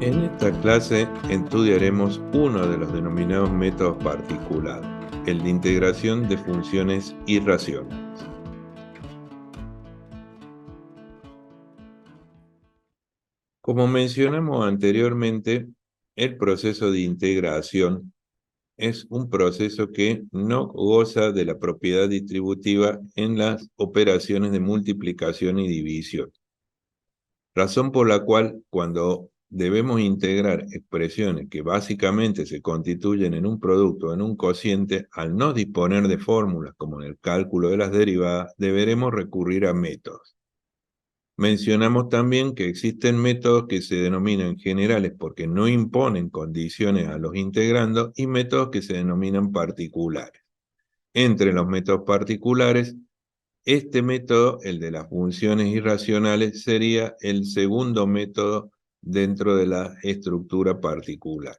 En esta clase estudiaremos uno de los denominados métodos particulares, el de integración de funciones irracionales. Como mencionamos anteriormente, el proceso de integración es un proceso que no goza de la propiedad distributiva en las operaciones de multiplicación y división. Razón por la cual, cuando debemos integrar expresiones que básicamente se constituyen en un producto o en un cociente, al no disponer de fórmulas como en el cálculo de las derivadas, deberemos recurrir a métodos. Mencionamos también que existen métodos que se denominan generales porque no imponen condiciones a los integrandos y métodos que se denominan particulares. Entre los métodos particulares, este método, el de las funciones irracionales, sería el segundo método dentro de la estructura particular.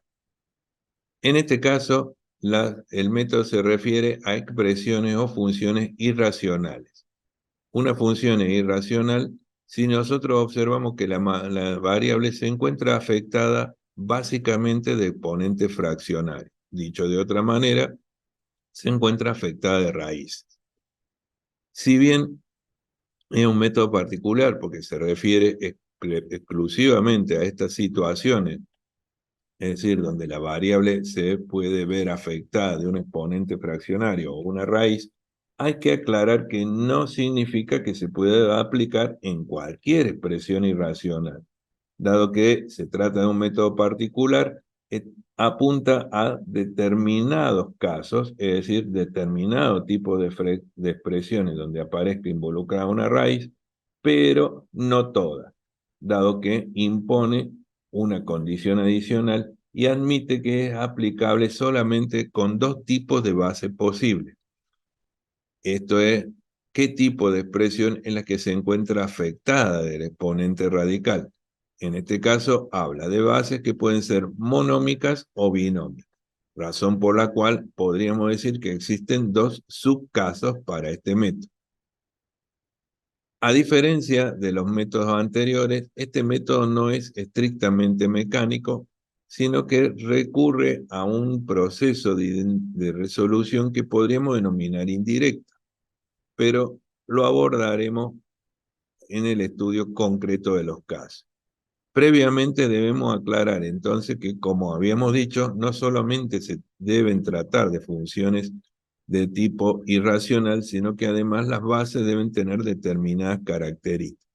En este caso, el método se refiere a expresiones o funciones irracionales. Una función es irracional si nosotros observamos que la variable se encuentra afectada básicamente de exponente fraccionario. Dicho de otra manera, se encuentra afectada de raíces. Si bien es un método particular porque se refiere exclusivamente a estas situaciones, es decir, donde la variable se puede ver afectada de un exponente fraccionario o una raíz. Hay que aclarar que no significa que se pueda aplicar en cualquier expresión irracional. Dado que se trata de un método particular, apunta a determinados casos, es decir, determinado tipo de expresiones donde aparezca involucrada una raíz, pero no todas, dado que impone una condición adicional y admite que es aplicable solamente con dos tipos de base posibles. Esto es, qué tipo de expresión en la que se encuentra afectada del exponente radical. En este caso, habla de bases que pueden ser monómicas o binómicas, razón por la cual podríamos decir que existen dos subcasos para este método. A diferencia de los métodos anteriores, este método no es estrictamente mecánico, sino que recurre a un proceso de resolución que podríamos denominar indirecto, pero lo abordaremos en el estudio concreto de los casos. Previamente debemos aclarar entonces que, como habíamos dicho, no solamente se deben tratar de funciones de tipo irracional, sino que además las bases deben tener determinadas características.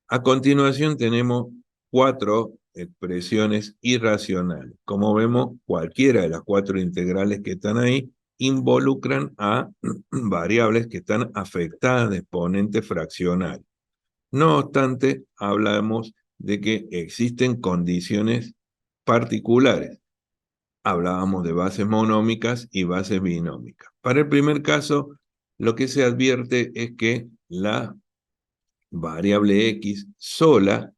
A continuación tenemos 4 expresiones irracionales. Como vemos, cualquiera de las 4 integrales que están ahí involucran a variables que están afectadas de exponentes fraccionarios. No obstante, hablamos de que existen condiciones particulares. Hablábamos de bases monómicas y bases binómicas. Para el primer caso, lo que se advierte es que la variable x sola,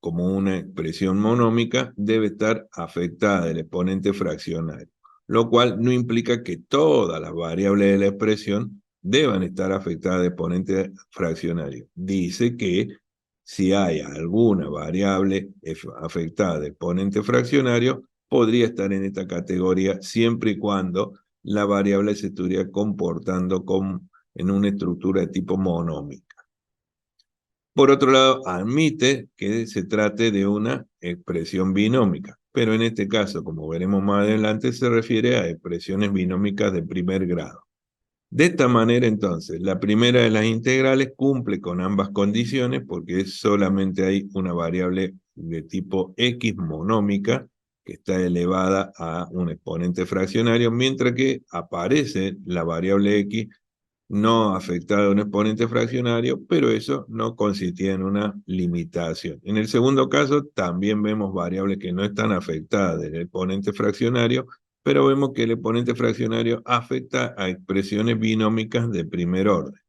como una expresión monómica, debe estar afectada del exponente fraccionario, lo cual no implica que todas las variables de la expresión deban estar afectadas de exponente fraccionario. Dice que si hay alguna variable afectada de exponente fraccionario, podría estar en esta categoría siempre y cuando la variable se estuviera comportando en una estructura de tipo monómica. Por otro lado, admite que se trate de una expresión binómica, pero en este caso, como veremos más adelante, se refiere a expresiones binómicas de primer grado. De esta manera, entonces, la primera de las integrales cumple con ambas condiciones porque solamente hay una variable de tipo x monómica que está elevada a un exponente fraccionario, mientras que aparece la variable x no afectada a un exponente fraccionario, pero eso no consistía en una limitación. En el segundo caso, también vemos variables que no están afectadas del exponente fraccionario, pero vemos que el exponente fraccionario afecta a expresiones binómicas de primer orden.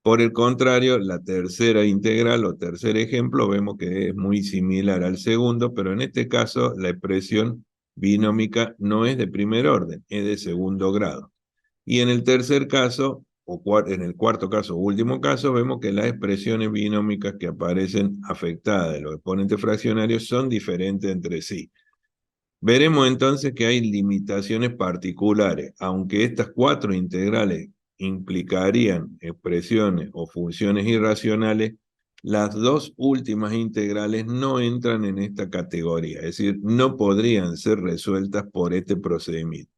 Por el contrario, la tercera integral o tercer ejemplo vemos que es muy similar al segundo, pero en este caso la expresión binómica no es de primer orden, es de segundo grado. Y en el tercer caso, en el cuarto caso o último caso, vemos que las expresiones binómicas que aparecen afectadas de los exponentes fraccionarios son diferentes entre sí. Veremos entonces que hay limitaciones particulares, aunque estas cuatro integrales implicarían expresiones o funciones irracionales, las dos últimas integrales no entran en esta categoría, es decir, no podrían ser resueltas por este procedimiento.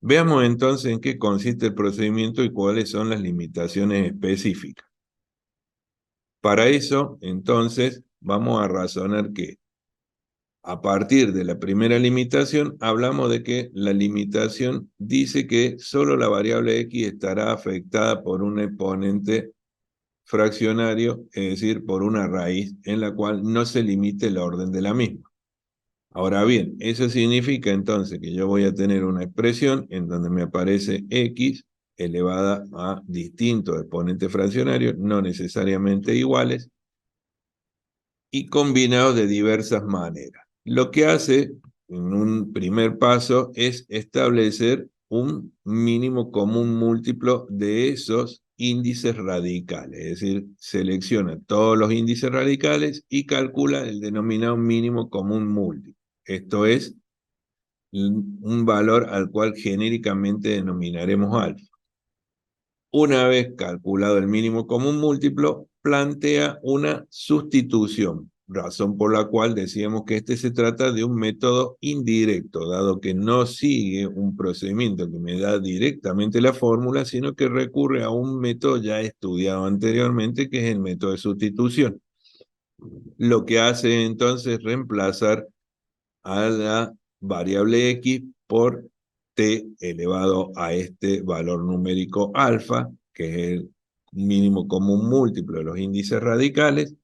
Veamos entonces en qué consiste el procedimiento y cuáles son las limitaciones específicas. Para eso, entonces, vamos a razonar que a partir de la primera limitación, hablamos de que la limitación dice que solo la variable x estará afectada por un exponente fraccionario, es decir, por una raíz en la cual no se limite el orden de la misma. Ahora bien, eso significa entonces que yo voy a tener una expresión en donde me aparece x elevada a distintos exponentes fraccionarios, no necesariamente iguales, y combinados de diversas maneras. Lo que hace en un primer paso es establecer un mínimo común múltiplo de esos índices radicales, es decir, selecciona todos los índices radicales y calcula el denominado mínimo común múltiplo. Esto es un valor al cual genéricamente denominaremos alfa. Una vez calculado el mínimo común múltiplo, plantea una sustitución, razón por la cual decíamos que este se trata de un método indirecto, dado que no sigue un procedimiento que me da directamente la fórmula, sino que recurre a un método ya estudiado anteriormente, que es el método de sustitución. Lo que hace entonces reemplazar a la variable x por t elevado a este valor numérico alfa, que es el mínimo común múltiplo de los índices radicales,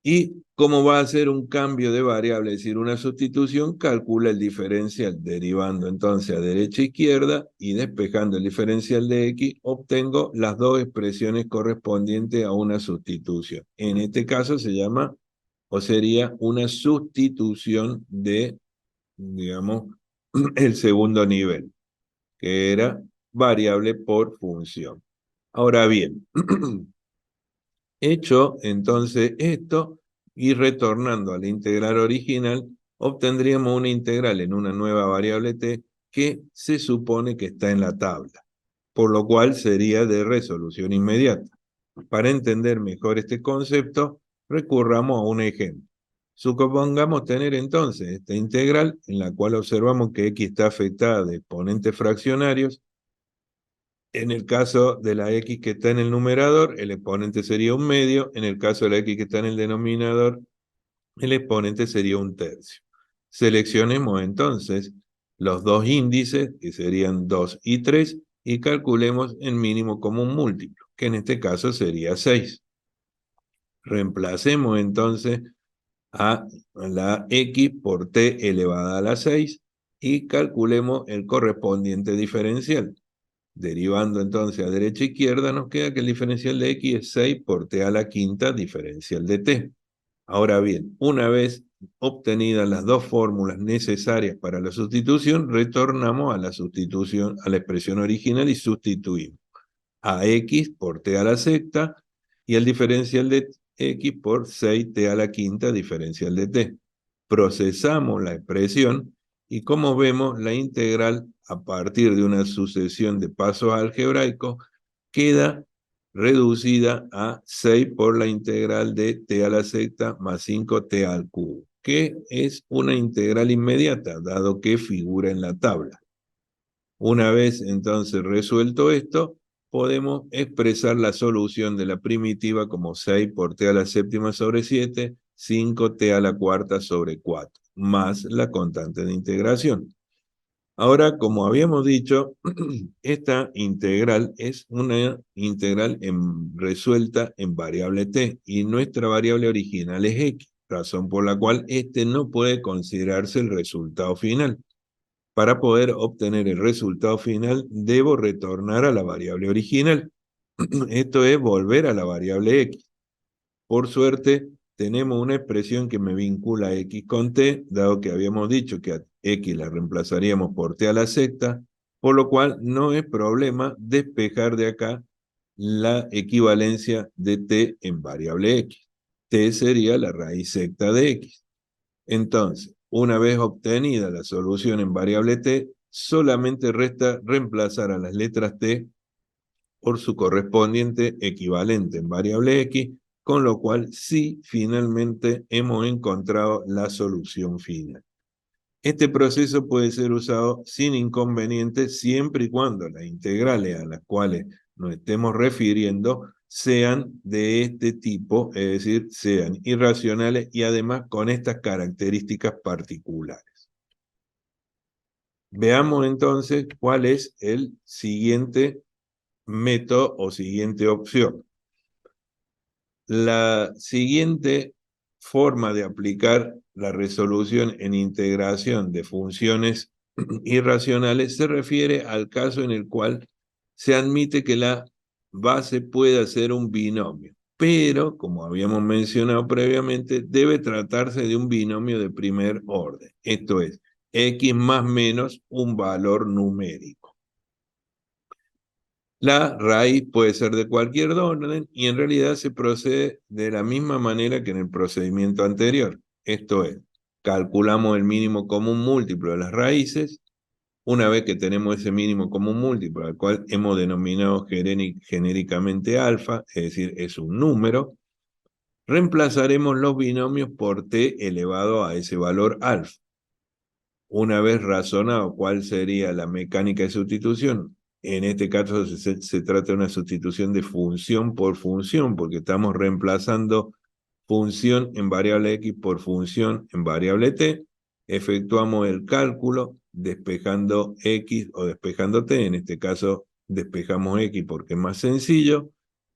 y como va a ser un cambio de variable, es decir, una sustitución, calcula el diferencial derivando entonces a derecha e izquierda y despejando el diferencial de x, obtengo las dos expresiones correspondientes a una sustitución. En este caso se llama o sería una sustitución de, digamos, el segundo nivel, que era variable por función. Ahora bien, hecho entonces esto y retornando a la integral original, obtendríamos una integral en una nueva variable t que se supone que está en la tabla, por lo cual sería de resolución inmediata. Para entender mejor este concepto, recurramos a un ejemplo. Supongamos tener entonces esta integral en la cual observamos que x está afectada de exponentes fraccionarios. En el caso de la x que está en el numerador, el exponente sería un medio. En el caso de la x que está en el denominador, el exponente sería un tercio. Seleccionemos entonces los dos índices, que serían 2 y 3, y calculemos el mínimo común múltiplo, que en este caso sería 6. Reemplacemos entonces a la x por t elevada a la 6 y calculemos el correspondiente diferencial. Derivando entonces a derecha e izquierda, nos queda que el diferencial de x es 6 por t a la quinta diferencial de t. Ahora bien, una vez obtenidas las dos fórmulas necesarias para la sustitución, retornamos a la sustitución, a la expresión original y sustituimos a x por t a la sexta y el diferencial de x por 6t a la quinta diferencial de t. Procesamos la expresión y como vemos, la integral a partir de una sucesión de pasos algebraicos queda reducida a 6 por la integral de t a la sexta más 5t al cubo, que es una integral inmediata, dado que figura en la tabla. Una vez entonces resuelto esto, podemos expresar la solución de la primitiva como 6 por t a la séptima sobre 7, 5t a la cuarta sobre 4, más la constante de integración. Ahora, como habíamos dicho, esta integral es una integral resuelta en variable t, y nuestra variable original es x, razón por la cual este no puede considerarse el resultado final. Para poder obtener el resultado final, debo retornar a la variable original. Esto es volver a la variable x. Por suerte, tenemos una expresión que me vincula x con t, dado que habíamos dicho que a x la reemplazaríamos por t a la sexta, por lo cual no es problema despejar de acá la equivalencia de t en variable x. T sería la raíz secta de x. Entonces, una vez obtenida la solución en variable t, solamente resta reemplazar a las letras t por su correspondiente equivalente en variable x, con lo cual sí, finalmente hemos encontrado la solución final. Este proceso puede ser usado sin inconveniente siempre y cuando las integrales a las cuales nos estemos refiriendo sean de este tipo, es decir, sean irracionales y además con estas características particulares. Veamos entonces cuál es el siguiente método o siguiente opción. La siguiente forma de aplicar la resolución en integración de funciones irracionales se refiere al caso en el cual se admite que la base pueda ser un binomio, pero, como habíamos mencionado previamente, debe tratarse de un binomio de primer orden, esto es, x más menos un valor numérico. La raíz puede ser de cualquier orden y en realidad se procede de la misma manera que en el procedimiento anterior. Esto es, calculamos el mínimo común múltiplo de las raíces. Una vez que tenemos ese mínimo común múltiplo, al cual hemos denominado genéricamente alfa, es decir, es un número, reemplazaremos los binomios por t elevado a ese valor alfa. Una vez razonado cuál sería la mecánica de sustitución, en este caso se trata de una sustitución de función por función, porque estamos reemplazando función en variable x por función en variable t, efectuamos el cálculo despejando x o despejando t, en este caso despejamos x porque es más sencillo,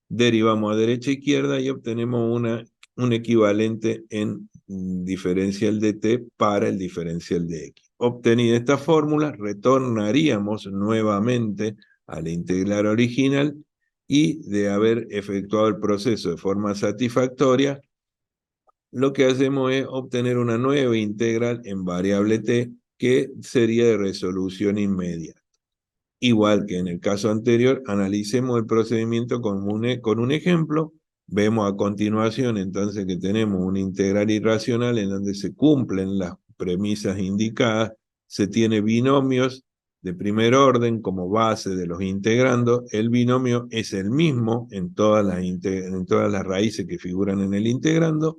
derivamos a derecha e izquierda y obtenemos un equivalente en diferencial de t para el diferencial de x. Obtenida esta fórmula, retornaríamos nuevamente a la integral original y de haber efectuado el proceso de forma satisfactoria, lo que hacemos es obtener una nueva integral en variable t que sería de resolución inmediata. Igual que en el caso anterior, analicemos el procedimiento con un ejemplo. Vemos a continuación entonces que tenemos una integral irracional en donde se cumplen las premisas indicadas, se tiene binomios de primer orden como base de los integrandos. El binomio es el mismo en todas las raíces que figuran en el integrando,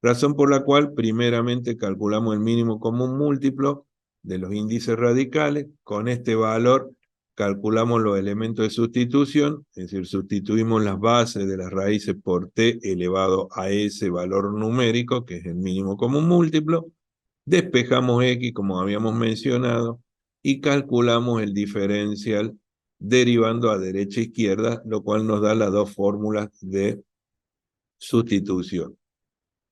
razón por la cual primeramente calculamos el mínimo común múltiplo de los índices radicales. Con este valor calculamos los elementos de sustitución, es decir, sustituimos las bases de las raíces por t elevado a ese valor numérico, que es el mínimo común múltiplo, despejamos x, como habíamos mencionado, y calculamos el diferencial derivando a derecha e izquierda, lo cual nos da las dos fórmulas de sustitución.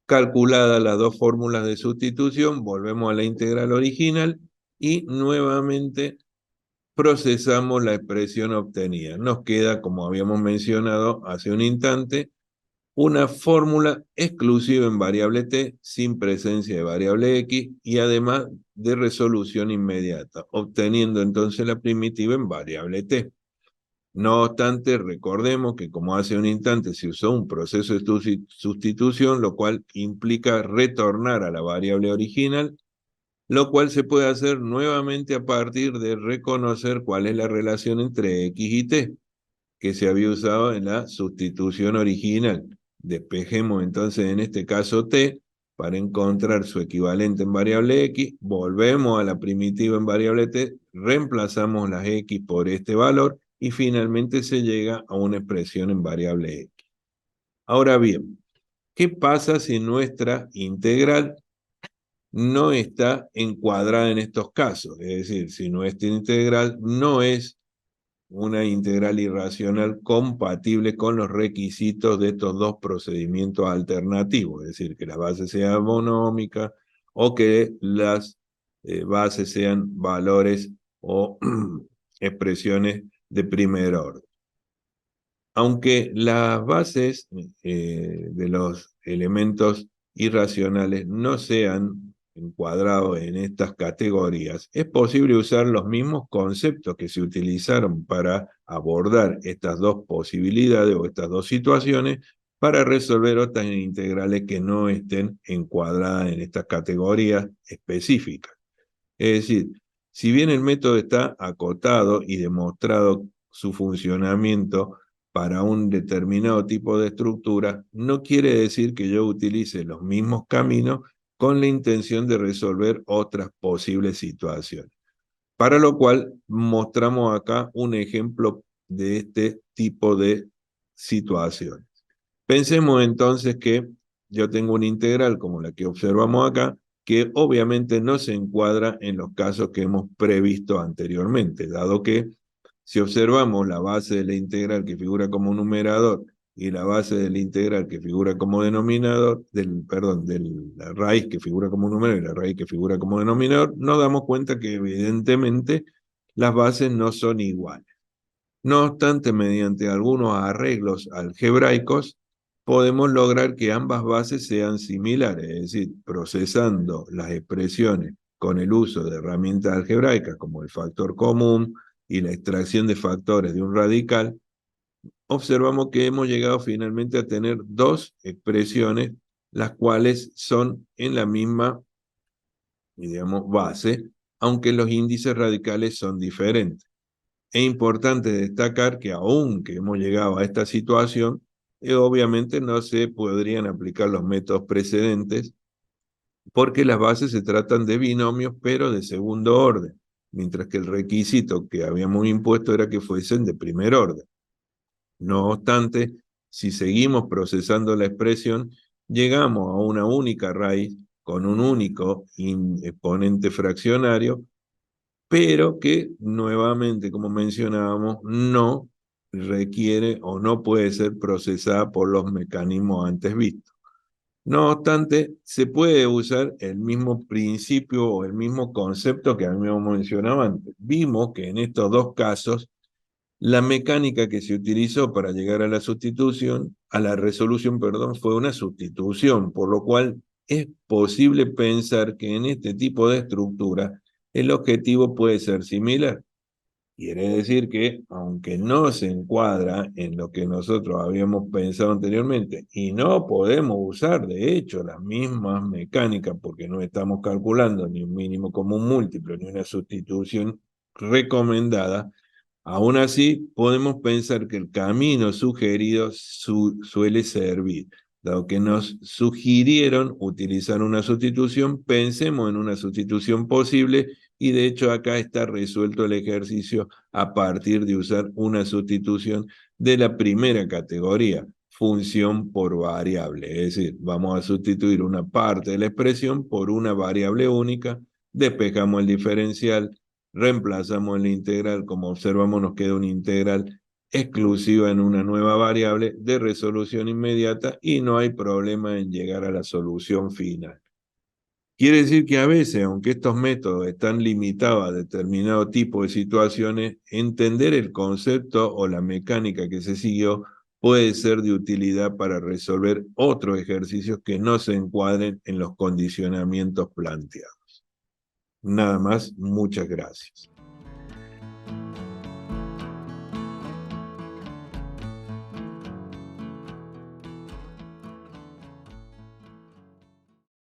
Calculadas las dos fórmulas de sustitución, volvemos a la integral original y nuevamente procesamos la expresión obtenida. Nos queda, como habíamos mencionado hace un instante, una fórmula exclusiva en variable t, sin presencia de variable x, y además de resolución inmediata, obteniendo entonces la primitiva en variable t. No obstante, recordemos que como hace un instante se usó un proceso de sustitución, lo cual implica retornar a la variable original, lo cual se puede hacer nuevamente a partir de reconocer cuál es la relación entre x y t, que se había usado en la sustitución original. Despejemos entonces en este caso t para encontrar su equivalente en variable x, volvemos a la primitiva en variable t, reemplazamos las x por este valor y finalmente se llega a una expresión en variable x. Ahora bien, ¿qué pasa si nuestra integral no está encuadrada en estos casos? Es decir, si nuestra integral no es una integral irracional compatible con los requisitos de estos dos procedimientos alternativos, es decir, que la base sea monómica o que las bases sean valores o expresiones de primer orden. Aunque las bases de los elementos irracionales no sean encuadrado en estas categorías, es posible usar los mismos conceptos que se utilizaron para abordar estas dos posibilidades o estas dos situaciones para resolver otras integrales que no estén encuadradas en estas categorías específicas. Es decir, si bien el método está acotado y demostrado su funcionamiento para un determinado tipo de estructura, no quiere decir que yo utilice los mismos caminos con la intención de resolver otras posibles situaciones. Para lo cual mostramos acá un ejemplo de este tipo de situaciones. Pensemos entonces que yo tengo una integral como la que observamos acá, que obviamente no se encuadra en los casos que hemos previsto anteriormente, dado que si observamos la base de la integral que figura como numerador y la base de la integral que figura como denominador, perdón, de la raíz que figura como numerador y la raíz que figura como denominador, nos damos cuenta que evidentemente las bases no son iguales. No obstante, mediante algunos arreglos algebraicos, podemos lograr que ambas bases sean similares, es decir, procesando las expresiones con el uso de herramientas algebraicas como el factor común y la extracción de factores de un radical, observamos que hemos llegado finalmente a tener dos expresiones, las cuales son en la misma, digamos, base, aunque los índices radicales son diferentes. Es importante destacar que aunque hemos llegado a esta situación, obviamente no se podrían aplicar los métodos precedentes porque las bases se tratan de binomios, pero de segundo orden, mientras que el requisito que habíamos impuesto era que fuesen de primer orden. No obstante, si seguimos procesando la expresión, llegamos a una única raíz con un único exponente fraccionario, pero que nuevamente, como mencionábamos, no requiere o no puede ser procesada por los mecanismos antes vistos. No obstante, se puede usar el mismo principio o el mismo concepto que habíamos mencionado antes. Vimos que en estos dos casos, la mecánica que se utilizó para llegar a la sustitución, a la resolución, perdón, fue una sustitución, por lo cual es posible pensar que en este tipo de estructura el objetivo puede ser similar. Quiere decir que, aunque no se encuadra en lo que nosotros habíamos pensado anteriormente, y no podemos usar, de hecho, las mismas mecánicas porque no estamos calculando ni un mínimo común múltiplo, ni una sustitución recomendada, aún así podemos pensar que el camino sugerido suele servir. Dado que nos sugirieron utilizar una sustitución, pensemos en una sustitución posible y de hecho acá está resuelto el ejercicio a partir de usar una sustitución de la primera categoría, función por variable. Es decir, vamos a sustituir una parte de la expresión por una variable única, despejamos el diferencial, reemplazamos la integral, como observamos nos queda una integral exclusiva en una nueva variable de resolución inmediata y no hay problema en llegar a la solución final. Quiere decir que a veces, aunque estos métodos están limitados a determinado tipo de situaciones, entender el concepto o la mecánica que se siguió puede ser de utilidad para resolver otros ejercicios que no se encuadren en los condicionamientos planteados. Nada más, muchas gracias.